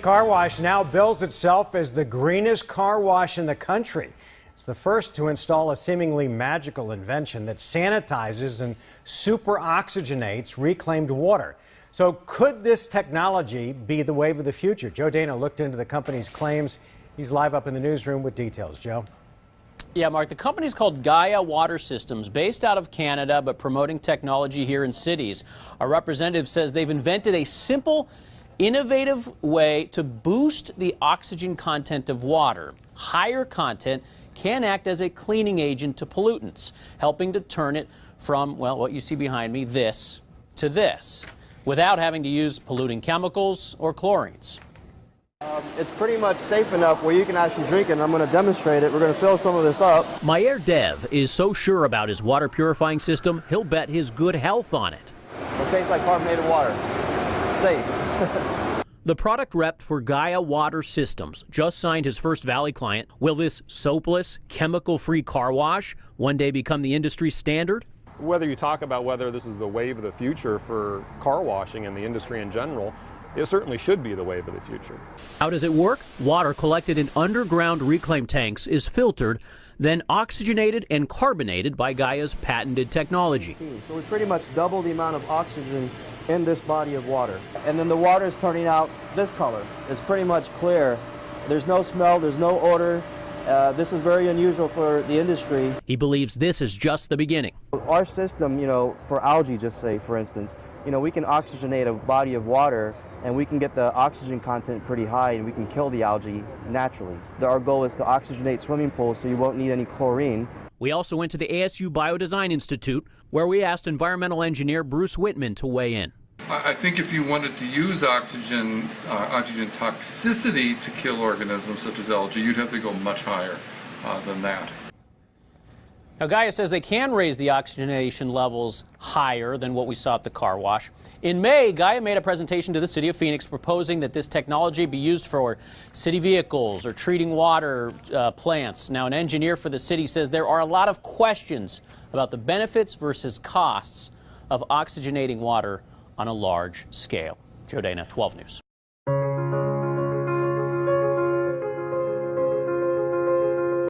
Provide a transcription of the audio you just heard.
Car wash now bills itself as the greenest car wash in the country. It's the first to install a seemingly magical invention that sanitizes and super oxygenates reclaimed water. So could this technology be the wave of the future? Joe Dana looked into the company's claims. He's live up in the newsroom with details. Joe? Yeah, Mark, the company's called Gaia Water Systems, based out of Canada, but promoting technology here in cities. A representative says they've invented a simple, innovative way to boost the oxygen content of water. Higher content can act as a cleaning agent to pollutants, helping to turn it from, well, what you see behind me, this to this, without having to use polluting chemicals or chlorines. It's pretty much safe enough where you can actually drink it, and I'm going to demonstrate it. We're going to fill some of this up. Meyer Dev is so sure about his water purifying system, he'll bet his good health on it. It tastes like carbonated water. It's safe. The product rep for Gaia Water Systems just signed his first Valley client. Will this soapless, chemical-free car wash one day become the industry standard? Whether you talk about whether this is the wave of the future for car washing and the industry in general, it certainly should be the wave of the future. How does it work? Water collected in underground reclaim tanks is filtered, then oxygenated and carbonated by Gaia's patented technology. So we pretty much double the amount of oxygen in this body of water. And then the water is turning out this color. It's pretty much clear. There's no smell, there's no odor. This is very unusual for the industry. He believes this is just the beginning. Our system, for algae, just say, for instance, we can oxygenate a body of water and we can get the oxygen content pretty high and we can kill the algae naturally. Our goal is to oxygenate swimming pools so you won't need any chlorine. We also went to the ASU Biodesign Institute, where we asked environmental engineer Bruce Whitman to weigh in. I think if you wanted to use oxygen toxicity to kill organisms such as algae, you'd have to go much higher than that. Now, Gaia says they can raise the oxygenation levels higher than what we saw at the car wash. In May, Gaia made a presentation to the city of Phoenix proposing that this technology be used for city vehicles or treating water plants. Now, an engineer for the city says there are a lot of questions about the benefits versus costs of oxygenating water on a large scale. Joe Dana, 12 News.